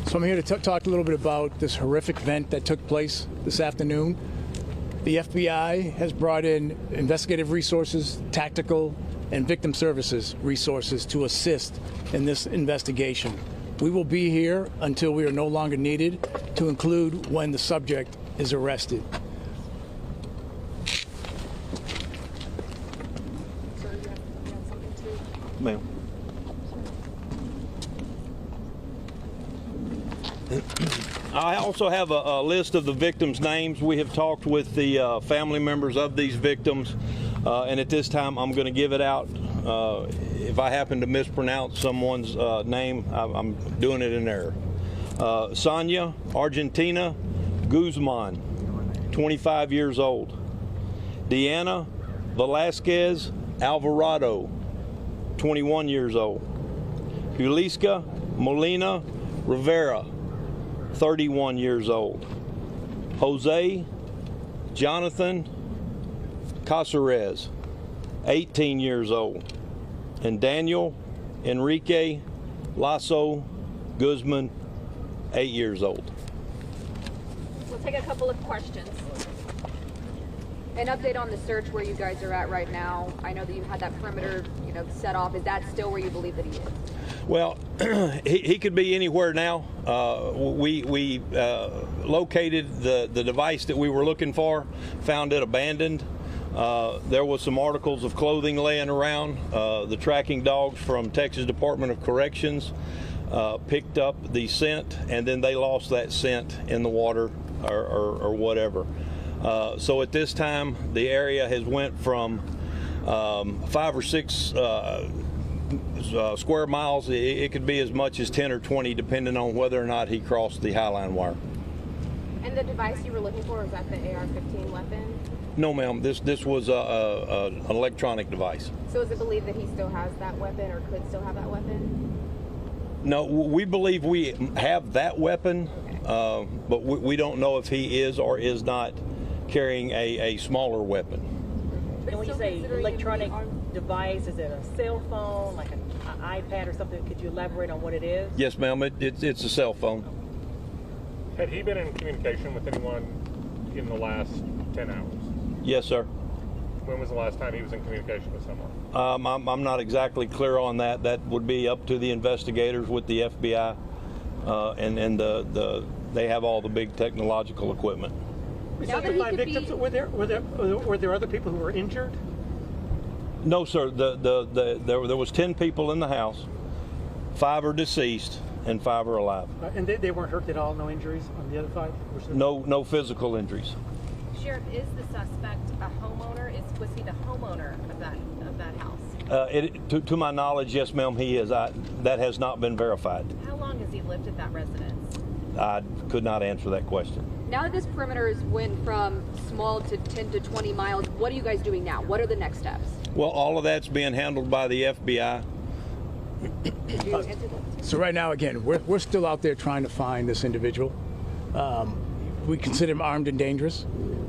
So I'm here to talk a little bit about this horrific event that took place this afternoon. The FBI has brought in investigative resources, tactical, and victim services resources to assist in this investigation. We will be here until we are no longer needed, to include when the subject is arrested. Sir, you have something to... Ma'am. I also have a list of the victims' names. We have talked with the family members of these victims, and at this time I'm going to give it out. If I happen to mispronounce someone's name, I'm doing it in error. Sonia Argentina Guzman, 25 years old. Deanna Velasquez Alvarado, 21 years old. Juliska Molina Rivera, 31 years old. Jose Jonathan Caceres, 18 years old. And Daniel Enrique Lasso Guzman, 8 years old. We'll take a couple of questions. An update on the search, where you guys are at right now. I know that you had that perimeter, set off. Is that still where you believe that he is? Well, he could be anywhere now. We located the device that we were looking for, found it abandoned. There was some articles of clothing laying around. The tracking dogs from Texas Department of Corrections picked up the scent, and then they lost that scent in the water or whatever. So at this time, the area has went from 5 or 6 square miles. It could be as much as 10 or 20, depending on whether or not he crossed the highline wire. And the device you were looking for, was that the AR-15 weapon? No, ma'am. This was an electronic device. So is it believed that he still has that weapon, or could still have that weapon? No, we believe we have that weapon, but we don't know if he is or is not carrying a smaller weapon. And when you say electronic device, is it a cell phone, like an iPad or something? Could you elaborate on what it is? Yes, ma'am. It's a cell phone. Had he been in communication with anyone in the last 10 hours? Yes, sir. When was the last time he was in communication with someone? I'm not exactly clear on that. That would be up to the investigators with the FBI, and they have all the big technological equipment. Now that 5 victims, were there other people who were injured? No, sir. There was 10 people in the house. 5 are deceased and 5 are alive. And they weren't hurt at all? No injuries on the other 5? No physical injuries. Sheriff, is the suspect a homeowner? Was he the homeowner of that house? To my knowledge, yes, ma'am, he is. That has not been verified. How long has he lived at that residence? I could not answer that question. Now that this perimeter has went from small to 10 to 20 miles, what are you guys doing now? What are the next steps? Well, all of that's being handled by the FBI. So right now, again, we're still out there trying to find this individual. We consider him armed and dangerous,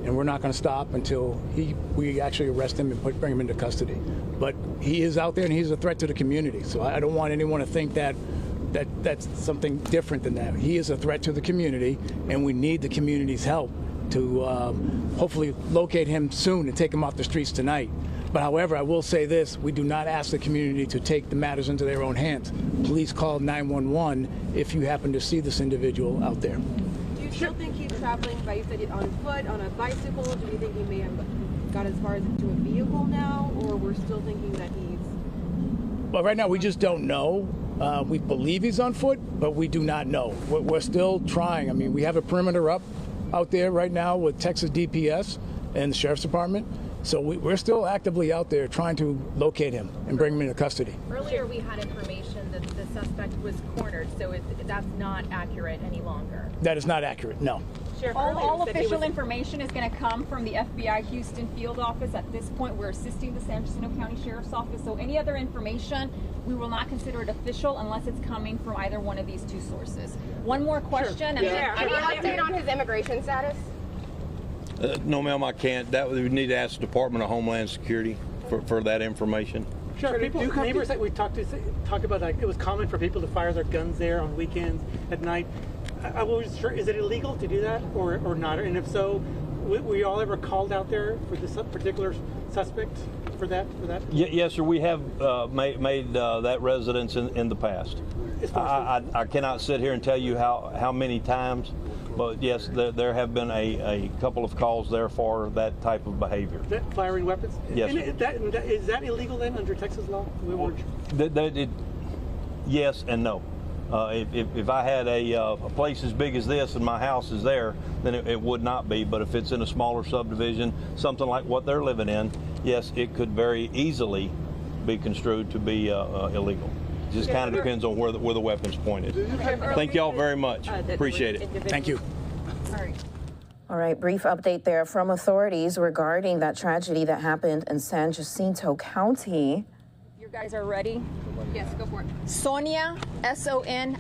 and we're not going to stop until we actually arrest him and bring him into custody. But he is out there, and he's a threat to the community. So I don't want anyone to think that's something different than that. He is a threat to the community, and we need the community's help to hopefully locate him soon and take him off the streets tonight. But however, I will say this: we do not ask the community to take the matters into their own hands. Please call 911 if you happen to see this individual out there. Do you still think he's traveling, you said, on foot, on a bicycle? Do you think he may have got as far as into a vehicle now, or we're still thinking that he's... Well, right now we just don't know. We believe he's on foot, but we do not know. We're still trying. I mean, we have a perimeter up out there right now with Texas DPS and the Sheriff's Department. So we're still actively out there trying to locate him and bring him into custody. Earlier we had information that the suspect was cornered, so that's not accurate any longer. That is not accurate, no. Sheriff, all official information is going to come from the FBI Houston field office. At this point, we're assisting the San Jacinto County Sheriff's Office, so any other information, we will not consider it official unless it's coming from either one of these two sources. One more question. Sure. Any update on his immigration status? No, ma'am, I can't. That we need to ask the Department of Homeland Security for that information. Sure, neighbors that we talked about, like, it was common for people to fire their guns there on weekends at night. I wasn't sure, is it illegal to do that or not? And if so, were you all ever called out there for this particular suspect for that? Yes, sir. We have made that residence in the past. I cannot sit here and tell you how many times, but yes, there have been a couple of calls there for that type of behavior. That firing weapons? Yes, sir. Is that illegal then under Texas law? Yes and no. If I had a place as big as this and my house is there, then it would not be. But if it's in a smaller subdivision, something like what they're living in, yes, it could very easily be construed to be illegal. It just kind of depends on where the weapon's pointed. Thank you all very much. Appreciate it. Thank you. All right, brief update there from authorities regarding that tragedy that happened in San Jacinto County. You guys are ready? Yes, go for it. Sonia, Sonia,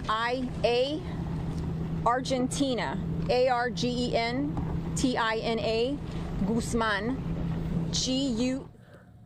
Argentina, Argentina, Guzman, GU.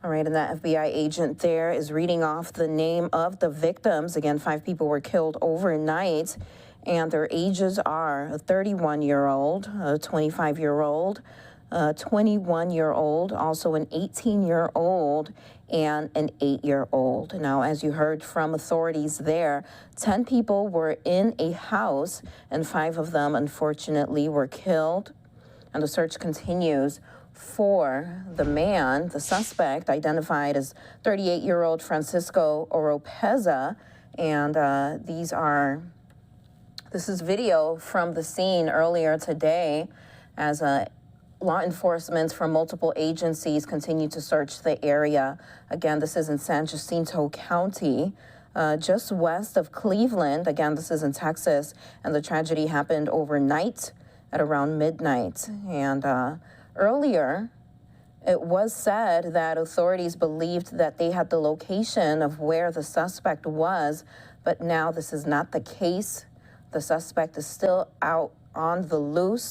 All right, and that FBI agent there is reading off the name of the victims. Again, 5 people were killed overnight, and their ages are a 31-year-old, a 25-year-old, a 21-year-old, also an 18-year-old, and an 8-year-old. Now, as you heard from authorities there, 10 people were in a house, and 5 of them, unfortunately, were killed. And the search continues for the man, the suspect, identified as 38-year-old Francisco Oropeza. And this is video from the scene earlier today as law enforcement from multiple agencies continue to search the area. Again, this is in San Jacinto County, just west of Cleveland. Again, this is in Texas, and the tragedy happened overnight at around midnight. And earlier, it was said that authorities believed that they had the location of where the suspect was, but now this is not the case. The suspect is still out on the loose.